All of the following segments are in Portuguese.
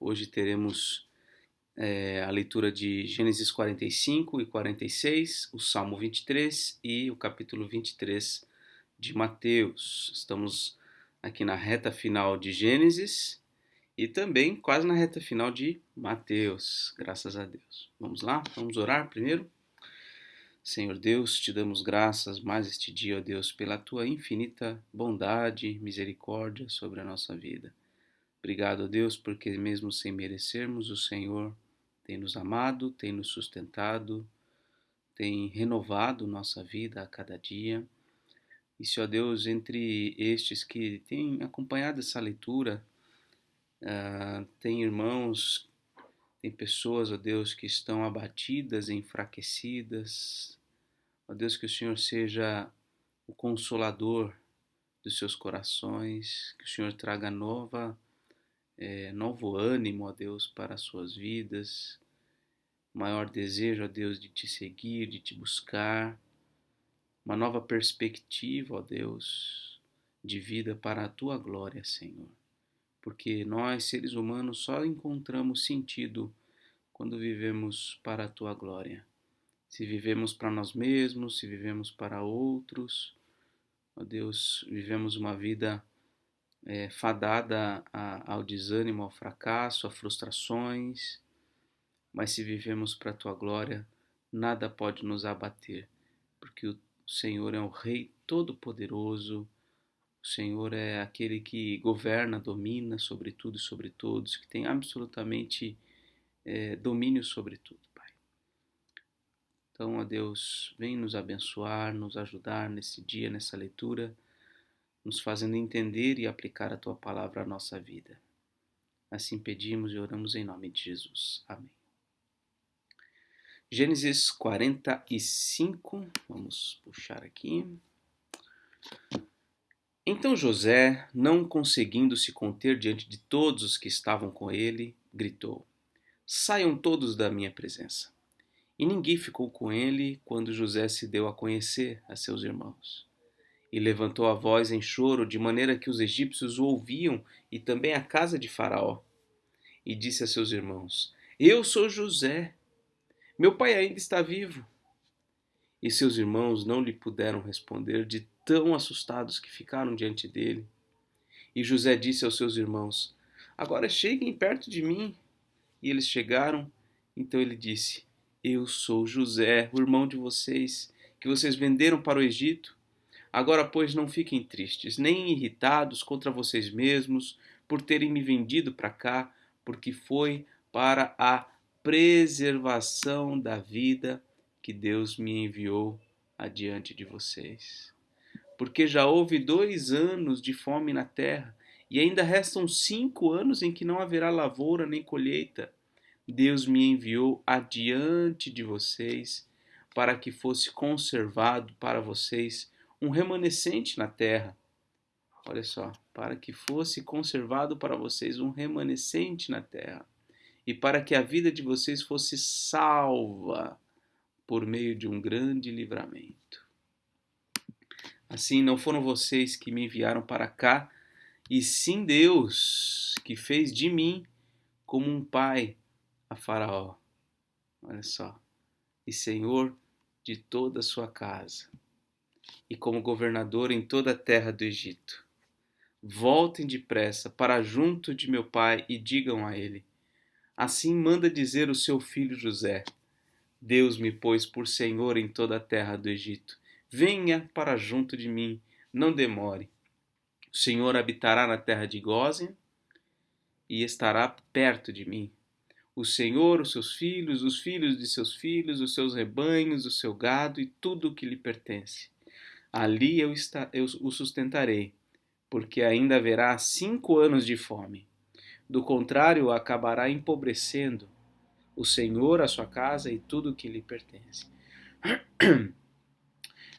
Hoje teremos a leitura de Gênesis 45 e 46, o Salmo 23 e o capítulo 23 de Mateus. Estamos aqui na reta final de Gênesis e também quase na reta final de Mateus, graças a Deus. Vamos lá? Vamos orar primeiro? Senhor Deus, te damos graças mais este dia, ó Deus, pela tua infinita bondade e misericórdia sobre a nossa vida. Obrigado, Deus, porque mesmo sem merecermos, o Senhor tem nos amado, tem nos sustentado, tem renovado nossa vida a cada dia. E, Senhor Deus, entre estes que têm acompanhado essa leitura, tem irmãos, tem pessoas, ó Deus, que estão abatidas, enfraquecidas. Ó Deus, que o Senhor seja o consolador dos seus corações, que o Senhor traga novo ânimo, ó Deus, para as suas vidas, maior desejo, ó Deus, de te seguir, de te buscar, uma nova perspectiva, ó Deus, de vida para a tua glória, Senhor. Porque nós, seres humanos, só encontramos sentido quando vivemos para a tua glória. Se vivemos para nós mesmos, se vivemos para outros, ó Deus, vivemos uma vida fadada ao desânimo, ao fracasso, a frustrações, mas se vivemos para a tua glória, nada pode nos abater, porque o Senhor é o Rei Todo-Poderoso, o Senhor é aquele que governa, domina sobre tudo e sobre todos, que tem absolutamente domínio sobre tudo, Pai. Então, ó Deus, vem nos abençoar, nos ajudar nesse dia, nessa leitura, nos fazendo entender e aplicar a Tua palavra à nossa vida. Assim pedimos e oramos em nome de Jesus. Amém. Gênesis 45, vamos puxar aqui. Então José, não conseguindo se conter diante de todos os que estavam com ele, gritou: Saiam todos da minha presença. E ninguém ficou com ele quando José se deu a conhecer a seus irmãos. E levantou a voz em choro, de maneira que os egípcios o ouviam, e também a casa de Faraó. E disse a seus irmãos: Eu sou José, meu pai ainda está vivo. E seus irmãos não lhe puderam responder, de tão assustados que ficaram diante dele. E José disse aos seus irmãos: Agora cheguem perto de mim. E eles chegaram. Então ele disse: Eu sou José, o irmão de vocês, que vocês venderam para o Egito. Agora, pois, não fiquem tristes, nem irritados contra vocês mesmos por terem me vendido para cá, porque foi para a preservação da vida que Deus me enviou adiante de vocês. Porque já houve 2 anos de fome na terra, e ainda restam 5 anos em que não haverá lavoura nem colheita. Deus me enviou adiante de vocês para que fosse conservado para vocês um remanescente na terra. Olha só, para que fosse conservado para vocês um remanescente na terra e para que a vida de vocês fosse salva por meio de um grande livramento. Assim, não foram vocês que me enviaram para cá, e sim Deus, que fez de mim como um pai a Faraó. Olha só. E senhor de toda a sua casa, e como governador em toda a terra do Egito. Voltem depressa para junto de meu pai e digam a ele: Assim manda dizer o seu filho José: Deus me pôs por senhor em toda a terra do Egito. Venha para junto de mim, não demore. O Senhor habitará na terra de Gósen e estará perto de mim. O Senhor, os seus filhos, os filhos de seus filhos, os seus rebanhos, o seu gado e tudo o que lhe pertence. Ali eu o sustentarei, porque ainda haverá 5 anos de fome. Do contrário, acabará empobrecendo o Senhor, a sua casa e tudo o que lhe pertence.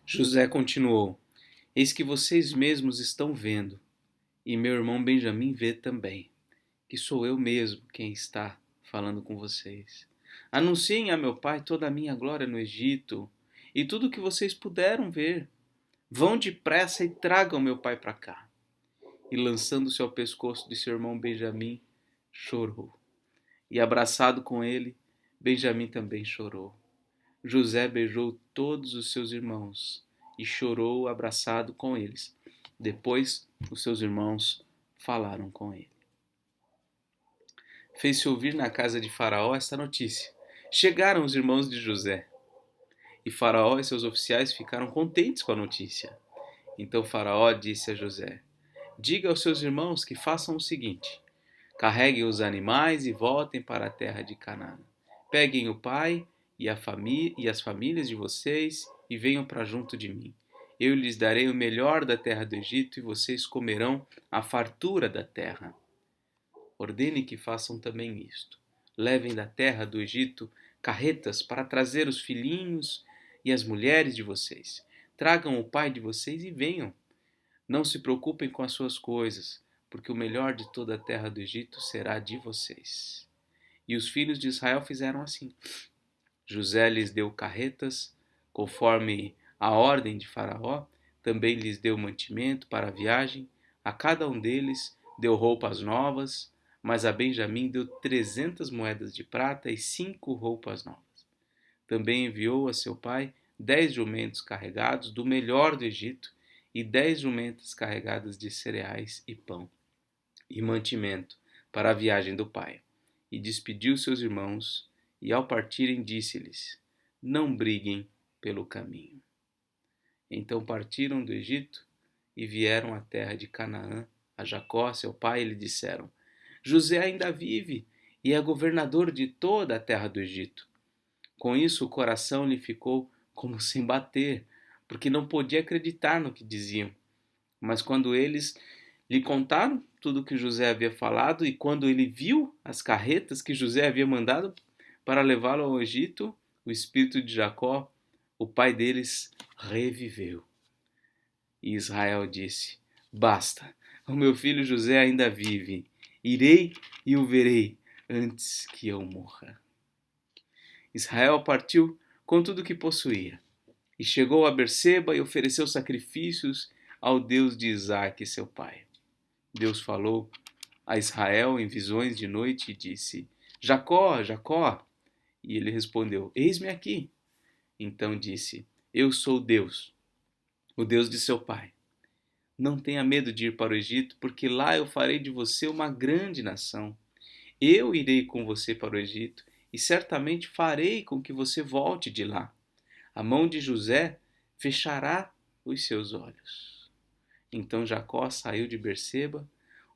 José continuou: Eis que vocês mesmos estão vendo, e meu irmão Benjamim vê também, que sou eu mesmo quem está falando com vocês. Anunciem a meu pai toda a minha glória no Egito e tudo o que vocês puderam ver. Vão depressa e tragam meu pai para cá. E lançando-se ao pescoço de seu irmão Benjamim, chorou. e abraçado com ele, Benjamim também chorou. José beijou todos os seus irmãos e chorou abraçado com eles. Depois, os seus irmãos falaram com ele. Fez-se ouvir na casa de Faraó esta notícia. Chegaram os irmãos de José. E Faraó e seus oficiais ficaram contentes com a notícia. Então Faraó disse a José: Diga aos seus irmãos que façam o seguinte: carreguem os animais e voltem para a terra de Canaã. Peguem o pai e as famílias de vocês e venham para junto de mim. Eu lhes darei o melhor da terra do Egito e vocês comerão a fartura da terra. Ordene que façam também isto. Levem da terra do Egito carretas para trazer os filhinhos e as mulheres de vocês. Tragam o pai de vocês e venham. Não se preocupem com as suas coisas, porque o melhor de toda a terra do Egito será de vocês. E os filhos de Israel fizeram assim. José lhes deu carretas, conforme a ordem de Faraó, também lhes deu mantimento para a viagem, a cada um deles deu roupas novas, mas a Benjamim deu 300 moedas de prata e 5 roupas novas. Também enviou a seu pai 10 jumentos carregados do melhor do Egito e 10 jumentas carregadas de cereais e pão e mantimento para a viagem do pai. E despediu seus irmãos, e ao partirem disse-lhes: Não briguem pelo caminho. Então partiram do Egito e vieram à terra de Canaã. A Jacó, seu pai, lhe disseram: José ainda vive e é governador de toda a terra do Egito. Com isso, o coração lhe ficou como sem bater, porque não podia acreditar no que diziam. Mas quando eles lhe contaram tudo o que José havia falado e quando ele viu as carretas que José havia mandado para levá-lo ao Egito, o espírito de Jacó, o pai deles, reviveu. E Israel disse: Basta, o meu filho José ainda vive. Irei e o verei antes que eu morra. Israel partiu com tudo o que possuía e chegou a Berseba e ofereceu sacrifícios ao Deus de Isaque, seu pai. Deus falou a Israel em visões de noite e disse: Jacó, Jacó. E ele respondeu: Eis-me aqui. Então disse: Eu sou Deus, o Deus de seu pai. Não tenha medo de ir para o Egito, porque lá eu farei de você uma grande nação. Eu irei com você para o Egito e certamente farei com que você volte de lá. A mão de José fechará os seus olhos. Então Jacó saiu de Berseba.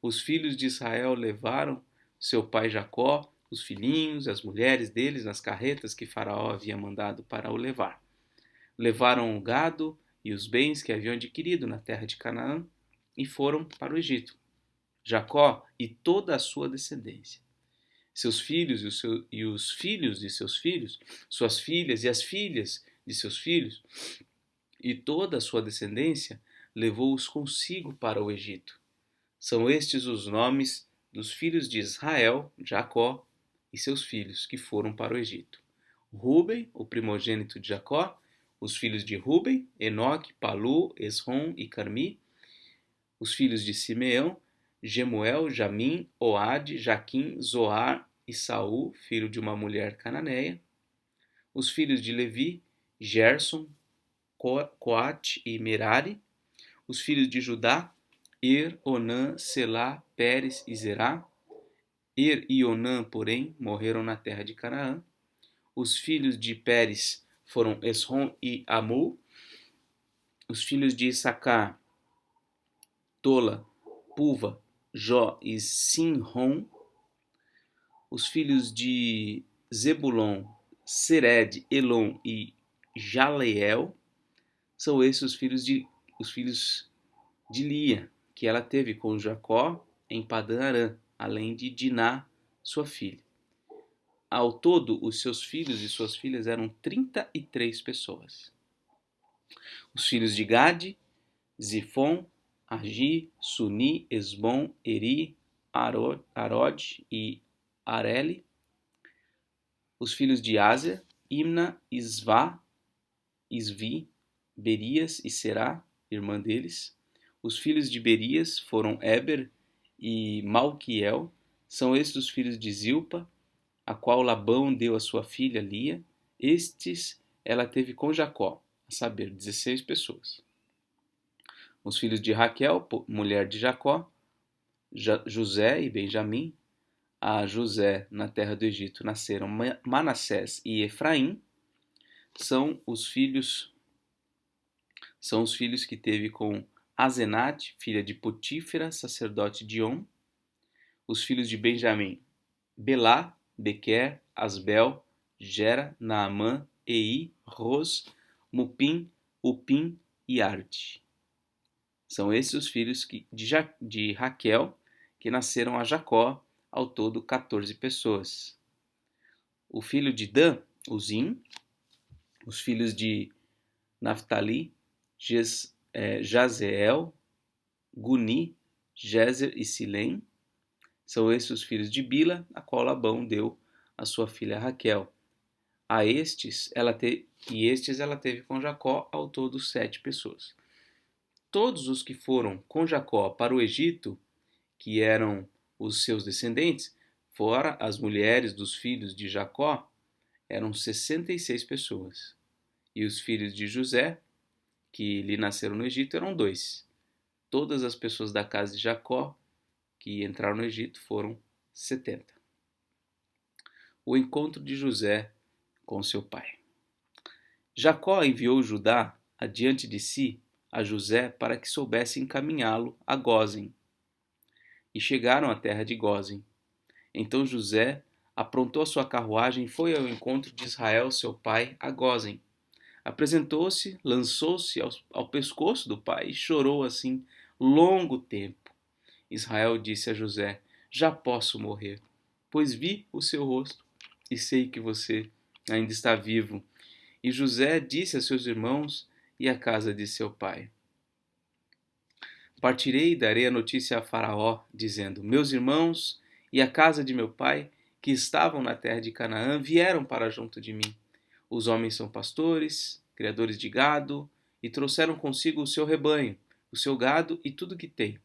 Os filhos de Israel levaram seu pai Jacó, os filhinhos, as mulheres deles nas carretas que Faraó havia mandado para o levar. Levaram o gado e os bens que haviam adquirido na terra de Canaã e foram para o Egito. Jacó e toda a sua descendência. Seus filhos e os filhos de seus filhos, suas filhas e as filhas de seus filhos, e toda a sua descendência, levou-os consigo para o Egito. São estes os nomes dos filhos de Israel, Jacó e seus filhos, que foram para o Egito. Ruben, o primogênito de Jacó, os filhos de Ruben, Enoque, Palu, Esrom e Carmi, os filhos de Simeão, Gemuel, Jamim, Oade, Jaquim, Zoar e Saul, filho de uma mulher cananeia, os filhos de Levi, Gerson, Coate e Merari, os filhos de Judá, Onã, Selá, Pérez e Zerá. E Onã, porém, morreram na terra de Canaã. Os filhos de Pérez foram Esrom e Amul. Os filhos de Issacar, Tola, Puva, Jó e Sinrom. Os filhos de Zebulon, Sered, Elon e Jaleel. São esses os filhos de Lia, que ela teve com Jacó em Padã Arã, além de Diná, sua filha. Ao todo, os seus filhos e suas filhas eram 33 pessoas. Os filhos de Gade, Zifon, Agi, Suni, Esbom, Eri, Arod e Areli. Os filhos de Azer, Imna, Isvi, Berias e Será, irmã deles. Os filhos de Berias foram Eber e Malquiel. São estes os filhos de Zilpa. a qual Labão deu a sua filha Lia, estes ela teve com Jacó, a saber, 16 pessoas. Os filhos de Raquel, mulher de Jacó, José e Benjamim. A José, na terra do Egito, nasceram Manassés e Efraim. São os filhos que teve com Azenate, filha de Potífera, sacerdote de On. Os filhos de Benjamim, Belá, Bequer, Asbel, Gera, Naamã, Ei, Ros, Mupim, Upim e Arde. São esses os filhos de Raquel, que nasceram a Jacó, ao todo 14 pessoas. O filho de Dan, Uzim. Os filhos de Naphtali, Jazeel, Guni, Jezer e Silém. São esses os filhos de Bila, a qual Labão deu a sua filha Raquel. Estes ela teve com Jacó, ao todo 7 pessoas. Todos os que foram com Jacó para o Egito, que eram os seus descendentes, fora as mulheres dos filhos de Jacó, eram 66 pessoas. E os filhos de José, que lhe nasceram no Egito, eram 2. Todas as pessoas da casa de Jacó que entraram no Egito foram 70. O encontro de José com seu pai. Jacó enviou Judá adiante de si a José para que soubesse encaminhá-lo a Gósen. E chegaram à terra de Gósen. Então José aprontou a sua carruagem e foi ao encontro de Israel, seu pai, a Gósen. Apresentou-se, lançou-se ao pescoço do pai e chorou assim longo tempo. Israel disse a José: já posso morrer, pois vi o seu rosto e sei que você ainda está vivo. E José disse a seus irmãos e à casa de seu pai: partirei e darei a notícia a Faraó, dizendo: meus irmãos e a casa de meu pai, que estavam na terra de Canaã, vieram para junto de mim. Os homens são pastores, criadores de gado, e trouxeram consigo o seu rebanho, o seu gado e tudo que tem.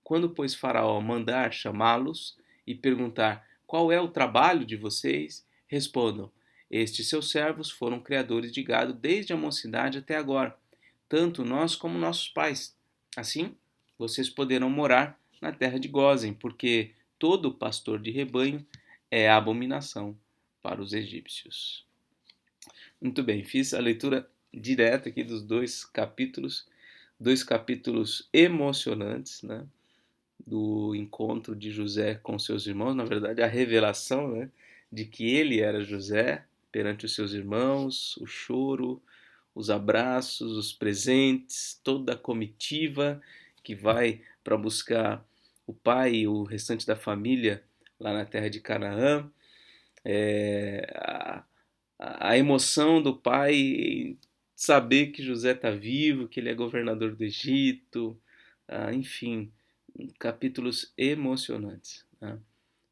Quando, pois, Faraó mandar chamá-los e perguntar qual é o trabalho de vocês, respondam: estes seus servos foram criadores de gado desde a mocidade até agora, tanto nós como nossos pais. Assim, vocês poderão morar na terra de Gósen, porque todo pastor de rebanho é abominação para os egípcios. Muito bem, fiz a leitura direta aqui dos dois capítulos emocionantes, né? Do encontro de José com seus irmãos, na verdade a revelação, né, de que ele era José perante os seus irmãos, o choro, os abraços, os presentes, toda a comitiva que vai para buscar o pai e o restante da família lá na terra de Canaã, a emoção do pai em saber que José está vivo, que ele é governador do Egito, enfim, capítulos emocionantes, né?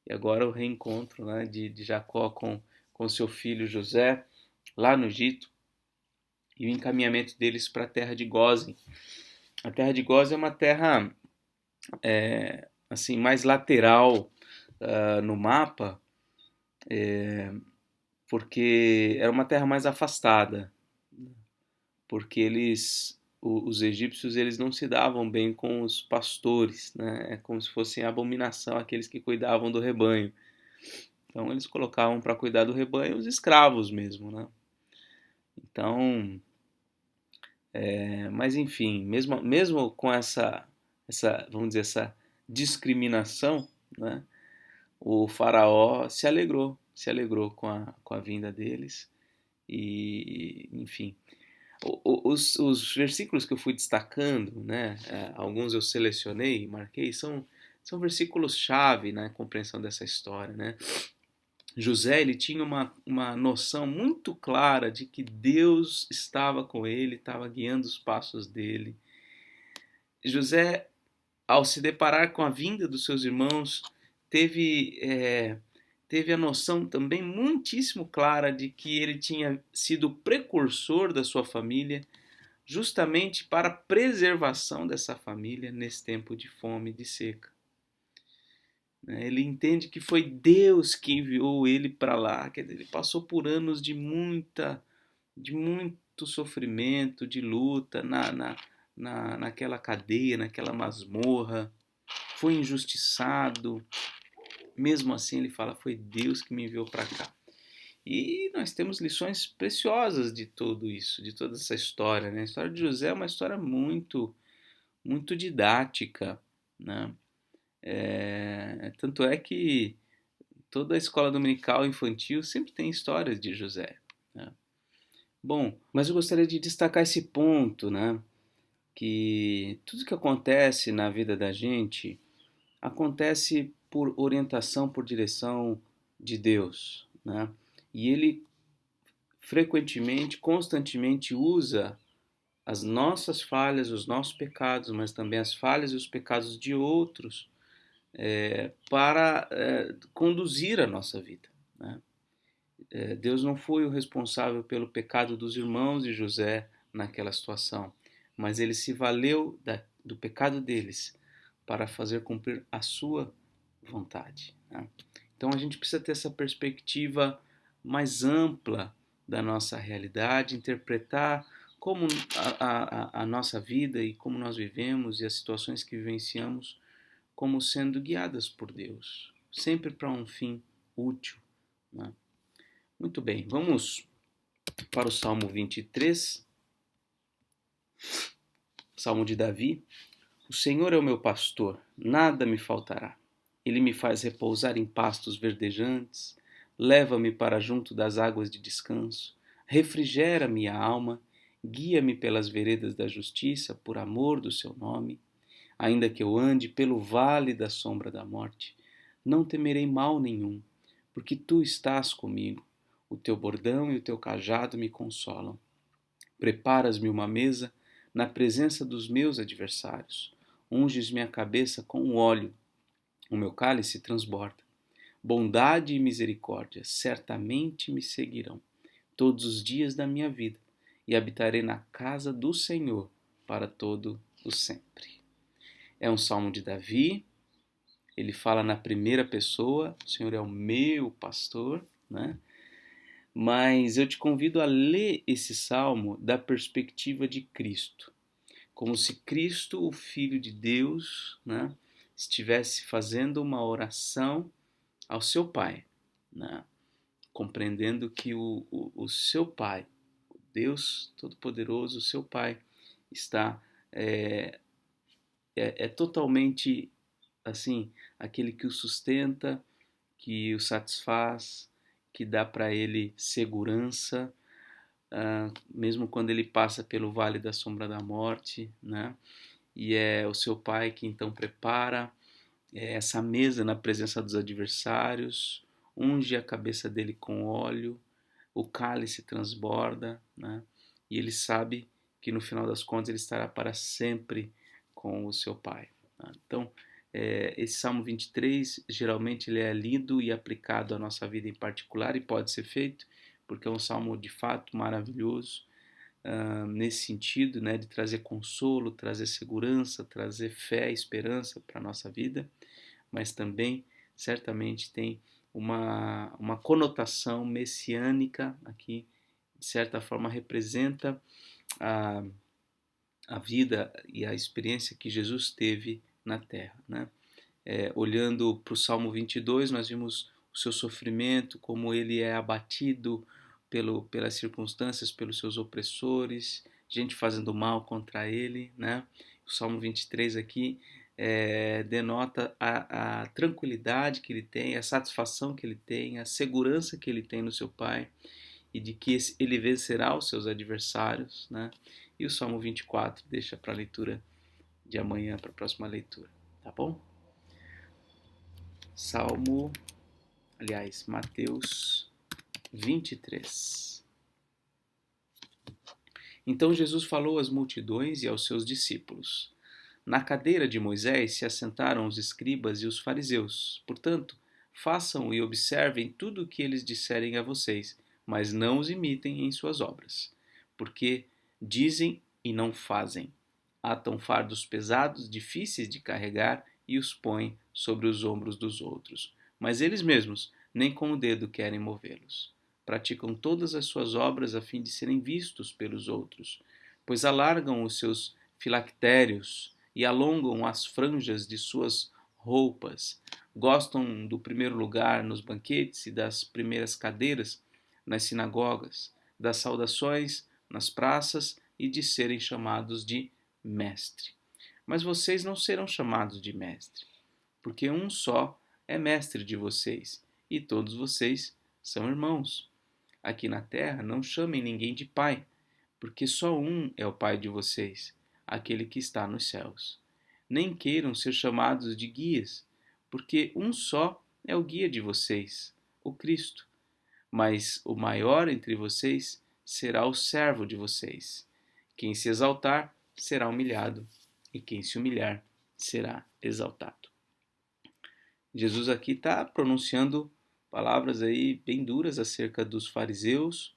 E agora o reencontro, né, de Jacó com seu filho José lá no Egito e o encaminhamento deles para a terra de Gósen. A terra de Gósen é uma terra assim mais lateral no mapa, porque era uma terra mais afastada, porque os egípcios eles não se davam bem com os pastores, né? É como se fossem abominação aqueles que cuidavam do rebanho. Então eles colocavam para cuidar do rebanho os escravos mesmo, né? Então, mas enfim, mesmo com essa vamos dizer, essa discriminação, né? O faraó se alegrou com a vinda deles e, enfim, os versículos que eu fui destacando, né, alguns eu selecionei, marquei, são versículos-chave na compreensão dessa história, né? José, ele tinha uma noção muito clara de que Deus estava com ele, estava guiando os passos dele. José, ao se deparar com a vinda dos seus irmãos, teve a noção também muitíssimo clara de que ele tinha sido precursor da sua família, justamente para a preservação dessa família nesse tempo de fome e de seca. né? Ele entende que foi Deus que enviou ele para lá. Quer dizer, ele passou por anos de muito sofrimento, de luta naquela cadeia, naquela masmorra. Foi injustiçado. Mesmo assim, ele fala: foi Deus que me enviou para cá. E nós temos lições preciosas de tudo isso, de toda essa história, né? A história de José é uma história muito didática, né? Tanto é que toda a escola dominical infantil sempre tem histórias de José, né? Bom, mas eu gostaria de destacar esse ponto, né? Que tudo que acontece na vida da gente acontece por orientação, por direção de Deus, né? E ele frequentemente, constantemente usa as nossas falhas, os nossos pecados, mas também as falhas e os pecados de outros para conduzir a nossa vida, né? Deus não foi o responsável pelo pecado dos irmãos de José naquela situação, mas ele se valeu do pecado deles para fazer cumprir a sua vontade, né? Então a gente precisa ter essa perspectiva mais ampla da nossa realidade, interpretar como a nossa vida e como nós vivemos e as situações que vivenciamos como sendo guiadas por Deus, sempre para um fim útil, né? Muito bem, vamos para o Salmo 23, Salmo de Davi. O Senhor é o meu pastor, nada me faltará. Ele me faz repousar em pastos verdejantes, leva-me para junto das águas de descanso, refrigera minha alma, guia-me pelas veredas da justiça, por amor do seu nome. Ainda que eu ande pelo vale da sombra da morte, não temerei mal nenhum, porque tu estás comigo. O teu bordão e o teu cajado me consolam. Preparas-me uma mesa na presença dos meus adversários. Unges minha cabeça com óleo, o meu cálice transborda. Bondade e misericórdia certamente me seguirão todos os dias da minha vida, e habitarei na casa do Senhor para todo o sempre. É um salmo de Davi, ele fala na primeira pessoa: o Senhor é o meu pastor, né? Mas eu te convido a ler esse salmo da perspectiva de Cristo, como se Cristo, o Filho de Deus, né, estivesse fazendo uma oração ao seu Pai, né, compreendendo que o seu Pai, o Deus Todo-Poderoso, o seu Pai, está totalmente assim, aquele que o sustenta, que o satisfaz, que dá para ele segurança, mesmo quando ele passa pelo vale da sombra da morte, né? E é o seu pai que então prepara essa mesa na presença dos adversários, unge a cabeça dele com óleo, o cálice transborda, né? E ele sabe que no final das contas ele estará para sempre com o seu pai, né? Então, esse Salmo 23, geralmente ele é lido e aplicado à nossa vida em particular e pode ser feito, porque é um salmo de fato maravilhoso, nesse sentido, né, de trazer consolo, trazer segurança, trazer fé, esperança para a nossa vida, mas também certamente tem uma conotação messiânica aqui, de certa forma representa a, a vida e a experiência que Jesus teve na terra, né? Olhando para o Salmo 22, nós vimos o seu sofrimento, como ele é abatido pelas circunstâncias, pelos seus opressores, gente fazendo mal contra ele, né? O Salmo 23 aqui denota a tranquilidade que ele tem, a satisfação que ele tem, a segurança que ele tem no seu Pai e de que ele vencerá os seus adversários, né? E o Salmo 24 deixa para a leitura de amanhã, para a próxima leitura, tá bom? Mateus 23. Então Jesus falou às multidões e aos seus discípulos: na cadeira de Moisés se assentaram os escribas e os fariseus. Portanto, façam e observem tudo o que eles disserem a vocês, mas não os imitem em suas obras, porque dizem e não fazem. Atam fardos pesados, difíceis de carregar e os põem sobre os ombros dos outros. Mas eles mesmos nem com o dedo querem movê-los. Praticam todas as suas obras a fim de serem vistos pelos outros, pois alargam os seus filactérios e alongam as franjas de suas roupas. Gostam do primeiro lugar nos banquetes e das primeiras cadeiras nas sinagogas, das saudações nas praças e de serem chamados de mestre. Mas vocês não serão chamados de mestre, porque um só é mestre de vocês, e todos vocês são irmãos. Aqui na terra não chamem ninguém de pai, porque só um é o pai de vocês, aquele que está nos céus. Nem queiram ser chamados de guias, porque um só é o guia de vocês, o Cristo. Mas o maior entre vocês será o servo de vocês. Quem se exaltar será humilhado, e quem se humilhar será exaltado. Jesus aqui está pronunciando palavras aí bem duras acerca dos fariseus,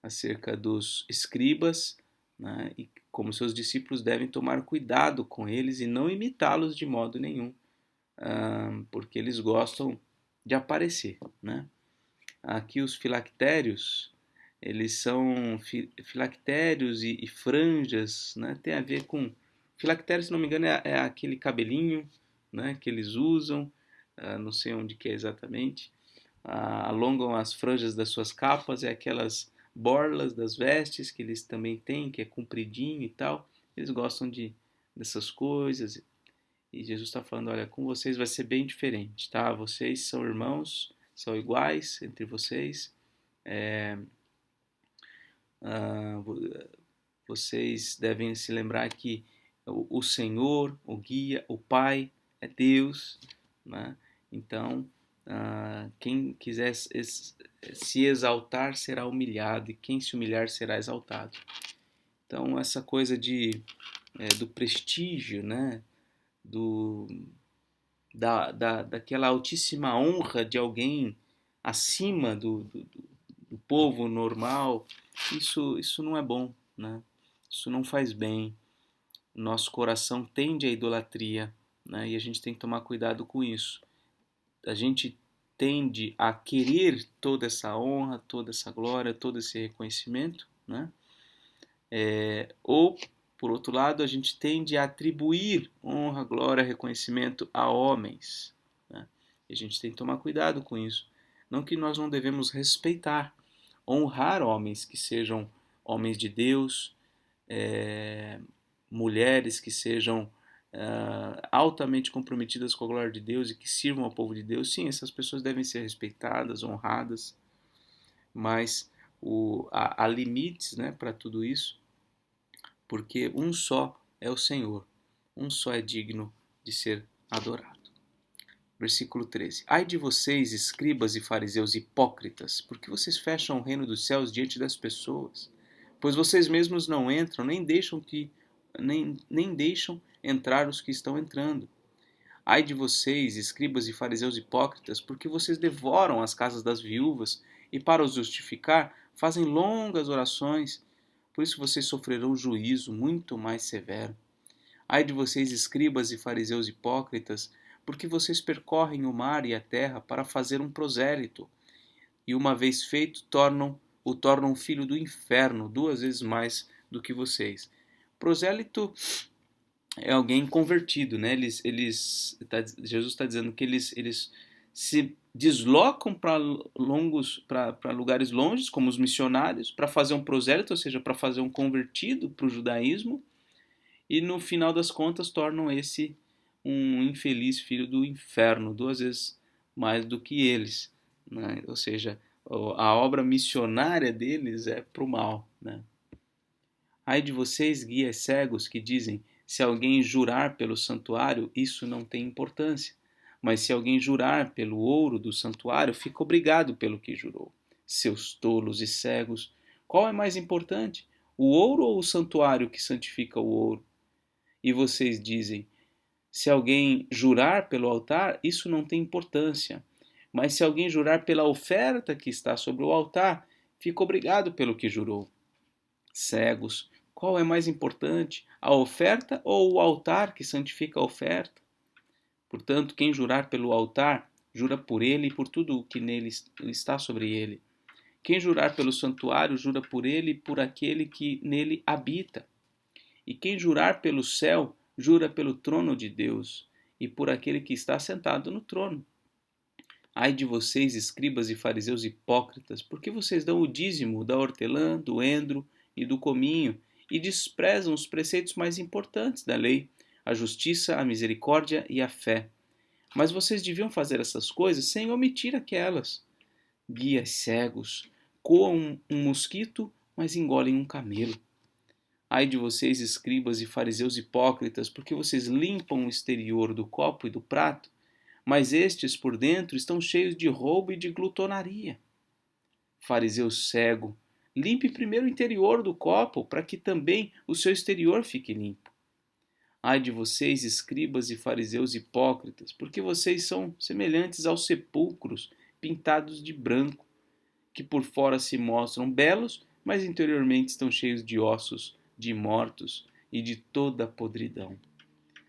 acerca dos escribas, né, e como seus discípulos devem tomar cuidado com eles e não imitá-los de modo nenhum, porque eles gostam de aparecer, né? Aqui os filactérios, eles são filactérios e franjas, né? Tem a ver com... Filactério, se não me engano, é aquele cabelinho, né, que eles usam, não sei onde que é exatamente, alongam as franjas das suas capas, é aquelas borlas das vestes que eles também têm, que é compridinho e tal. Eles gostam dessas coisas. E Jesus está falando, olha, com vocês vai ser bem diferente, tá? Vocês são irmãos, são iguais entre vocês. Vocês devem se lembrar que o Senhor, o guia, o Pai é Deus, né? Então, quem quiser se exaltar será humilhado, e quem se humilhar será exaltado. Então, essa coisa do prestígio, né? Daquela altíssima honra de alguém acima do povo normal, isso não é bom, né? Isso não faz bem. Nosso coração tende à idolatria, né? E a gente tem que tomar cuidado com isso. A gente tende a querer toda essa honra, toda essa glória, todo esse reconhecimento, né? Ou, por outro lado, a gente tende a atribuir honra, glória, reconhecimento a homens, né? E a gente tem que tomar cuidado com isso. Não que nós não devemos respeitar, honrar homens que sejam homens de Deus, mulheres que sejam altamente comprometidas com a glória de Deus e que sirvam ao povo de Deus. Sim, essas pessoas devem ser respeitadas, honradas, mas há limites, né, para tudo isso, porque um só é o Senhor, um só é digno de ser adorado. Versículo 13. Ai de vocês, escribas e fariseus hipócritas, porque vocês fecham o reino dos céus diante das pessoas, pois vocês mesmos não entram, nem deixam entrar os que estão entrando. Ai de vocês, escribas e fariseus hipócritas, porque vocês devoram as casas das viúvas e, para os justificar, fazem longas orações. Por isso vocês sofrerão juízo muito mais severo. Ai de vocês, escribas e fariseus hipócritas, porque vocês percorrem o mar e a terra para fazer um prosélito, e uma vez feito, o tornam filho do inferno 2 vezes mais do que vocês. Prosélito é alguém convertido, né? Jesus está dizendo que eles se deslocam para lugares longes, como os missionários, para fazer um prosélito, ou seja, para fazer um convertido para o judaísmo, e no final das contas tornam esse um infeliz filho do inferno 2 vezes mais do que eles, né? Ou seja, a obra missionária deles é para o mal, né? Ai de vocês, guias cegos, que dizem: se alguém jurar pelo santuário, isso não tem importância. Mas se alguém jurar pelo ouro do santuário, fica obrigado pelo que jurou. Seus tolos e cegos, qual é mais importante? O ouro ou o santuário que santifica o ouro? E vocês dizem: se alguém jurar pelo altar, isso não tem importância. Mas se alguém jurar pela oferta que está sobre o altar, fica obrigado pelo que jurou. Cegos, qual é mais importante, a oferta ou o altar que santifica a oferta? Portanto, quem jurar pelo altar, jura por ele e por tudo o que nele está sobre ele. Quem jurar pelo santuário, jura por ele e por aquele que nele habita. E quem jurar pelo céu, jura pelo trono de Deus e por aquele que está sentado no trono. Ai de vocês, escribas e fariseus hipócritas, porque vocês dão o dízimo da hortelã, do endro e do cominho e desprezam os preceitos mais importantes da lei, a justiça, a misericórdia e a fé. Mas vocês deviam fazer essas coisas sem omitir aquelas. Guias cegos, coam um mosquito, mas engolem um camelo. Ai de vocês, escribas e fariseus hipócritas, porque vocês limpam o exterior do copo e do prato, mas estes por dentro estão cheios de roubo e de glutonaria. Fariseu cego, limpe primeiro o interior do copo, para que também o seu exterior fique limpo. Ai de vocês, escribas e fariseus hipócritas, porque vocês são semelhantes aos sepulcros pintados de branco, que por fora se mostram belos, mas interiormente estão cheios de ossos de mortos e de toda a podridão.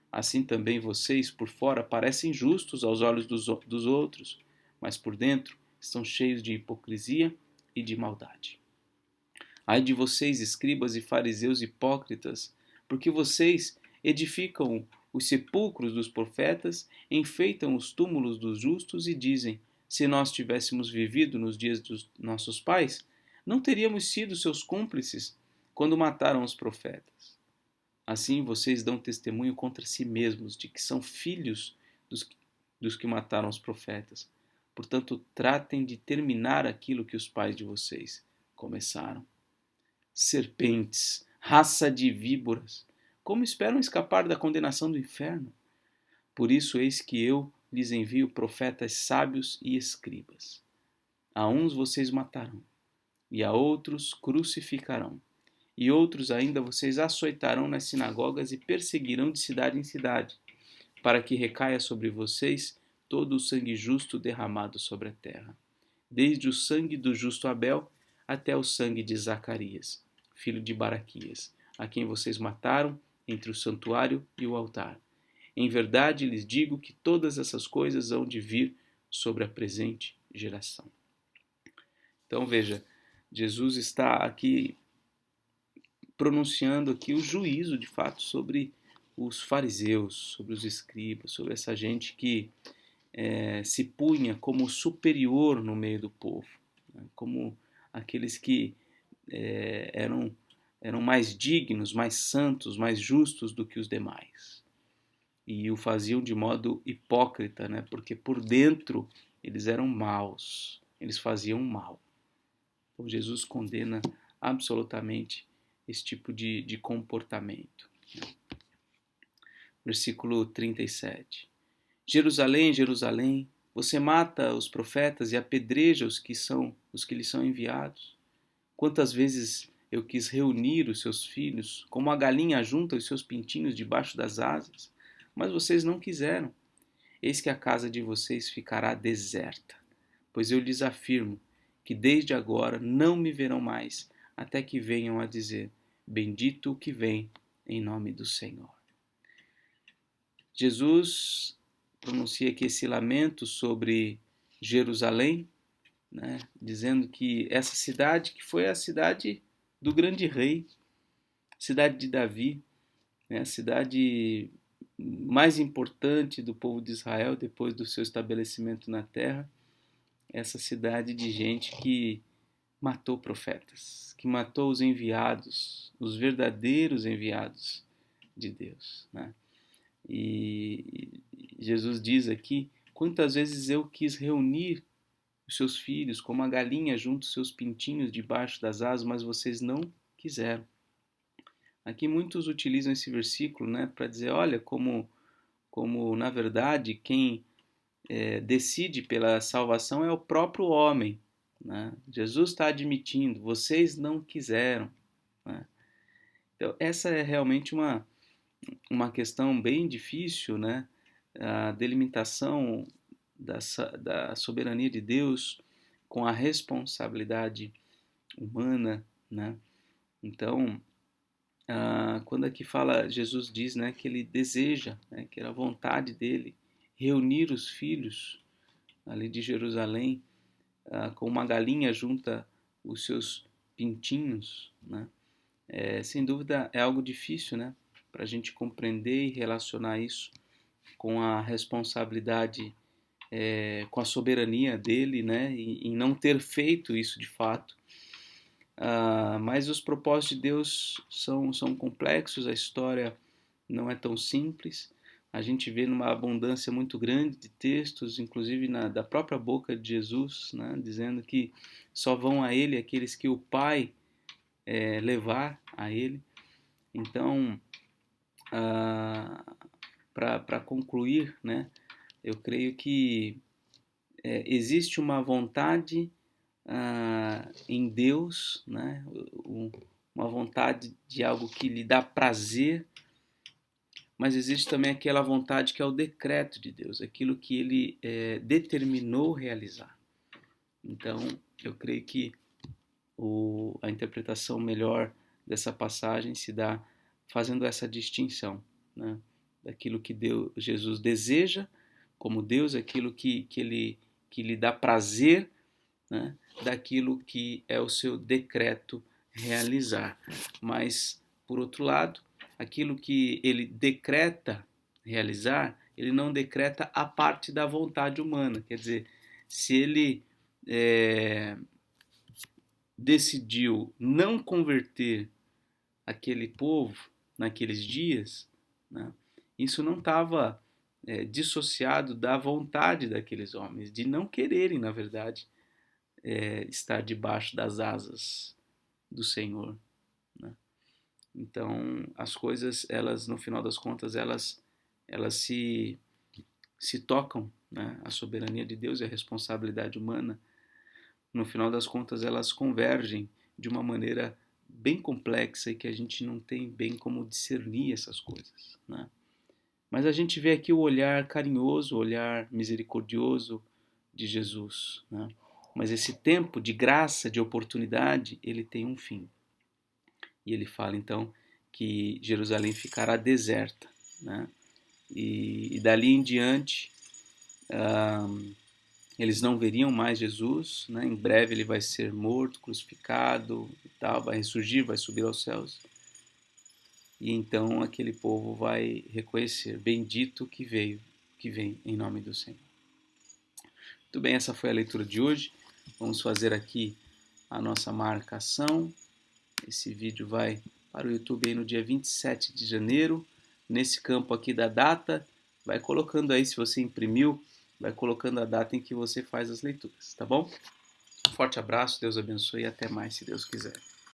Assim também vocês, por fora, parecem justos aos olhos dos outros, mas por dentro estão cheios de hipocrisia e de maldade. Ai de vocês, escribas e fariseus hipócritas, porque vocês edificam os sepulcros dos profetas, enfeitam os túmulos dos justos e dizem: se nós tivéssemos vivido nos dias dos nossos pais, não teríamos sido seus cúmplices quando mataram os profetas. Assim vocês dão testemunho contra si mesmos de que são filhos dos que mataram os profetas. Portanto, tratem de terminar aquilo que os pais de vocês começaram. Serpentes, raça de víboras, como esperam escapar da condenação do inferno? Por isso, eis que eu lhes envio profetas sábios e escribas. A uns vocês matarão, e a outros crucificarão, e outros ainda vocês açoitarão nas sinagogas e perseguirão de cidade em cidade, para que recaia sobre vocês todo o sangue justo derramado sobre a terra, desde o sangue do justo Abel até o sangue de Zacarias, filho de Baraquias, a quem vocês mataram entre o santuário e o altar. Em verdade lhes digo que todas essas coisas hão de vir sobre a presente geração. Então veja, Jesus está aqui pronunciando aqui o juízo de fato sobre os fariseus, sobre os escribas, sobre essa gente que se punha como superior no meio do povo, né? Como aqueles que eram mais dignos, mais santos, mais justos do que os demais. E o faziam de modo hipócrita, né? Porque por dentro eles eram maus, eles faziam mal. Então Jesus condena absolutamente esse tipo de comportamento. Versículo 37. Jerusalém, Jerusalém, você mata os profetas e apedreja os que lhes são enviados. Quantas vezes eu quis reunir os seus filhos, como a galinha junta os seus pintinhos debaixo das asas, mas vocês não quiseram. Eis que a casa de vocês ficará deserta, pois eu lhes afirmo que desde agora não me verão mais, até que venham a dizer: bendito o que vem em nome do Senhor. Jesus pronuncia aqui esse lamento sobre Jerusalém, né, dizendo que essa cidade, que foi a cidade do grande rei, cidade de Davi, né, a cidade mais importante do povo de Israel depois do seu estabelecimento na terra, essa cidade de gente que matou profetas, que matou os enviados, os verdadeiros enviados de Deus, né? E Jesus diz aqui: quantas vezes eu quis reunir os seus filhos como a galinha junta os seus pintinhos debaixo das asas, mas vocês não quiseram. Aqui muitos utilizam esse versículo, né, para dizer, olha, como na verdade quem decide pela salvação é o próprio homem, né? Jesus está admitindo, vocês não quiseram, né? Então essa é realmente uma questão bem difícil, né? A delimitação da soberania de Deus com a responsabilidade humana, né? Então, quando aqui fala, Jesus diz, né, que ele deseja, né, que era a vontade dele reunir os filhos ali de Jerusalém, com uma galinha junta os seus pintinhos, né? Sem dúvida é algo difícil, né? Para a gente compreender e relacionar isso com a responsabilidade, com a soberania dele, né? E em não ter feito isso de fato. Mas os propósitos de Deus são complexos, a história não é tão simples. A gente vê numa abundância muito grande de textos, inclusive da própria boca de Jesus, né, dizendo que só vão a Ele aqueles que o Pai levar a Ele. Então, para concluir, né, eu creio que existe uma vontade em Deus, né, uma vontade de algo que lhe dá prazer, mas existe também aquela vontade que é o decreto de Deus, aquilo que Ele determinou realizar. Então, eu creio que a interpretação melhor dessa passagem se dá fazendo essa distinção, né? Daquilo que Jesus deseja como Deus, aquilo que lhe dá prazer, né? Daquilo que é o seu decreto realizar. Mas, por outro lado, aquilo que ele decreta realizar, ele não decreta a parte da vontade humana. Quer dizer, se ele decidiu não converter aquele povo naqueles dias, né, isso não estava dissociado da vontade daqueles homens, de não quererem, na verdade, estar debaixo das asas do Senhor, né? Então, as coisas, elas, no final das contas, elas se tocam, né? A soberania de Deus e a responsabilidade humana, no final das contas, elas convergem de uma maneira bem complexa e que a gente não tem bem como discernir essas coisas, né? Mas a gente vê aqui o olhar carinhoso, o olhar misericordioso de Jesus, né? Mas esse tempo de graça, de oportunidade, ele tem um fim. E ele fala então que Jerusalém ficará deserta, né? E dali em diante eles não veriam mais Jesus, né? Em breve ele vai ser morto, crucificado e tal, vai ressurgir, vai subir aos céus. E então aquele povo vai reconhecer, bendito que veio, que vem em nome do Senhor. Muito bem, essa foi a leitura de hoje. Vamos fazer aqui a nossa marcação. Esse vídeo vai para o YouTube aí no dia 27 de janeiro. Nesse campo aqui da data, vai colocando aí, se você imprimiu, vai colocando a data em que você faz as leituras, tá bom? Um forte abraço, Deus abençoe e até mais, se Deus quiser.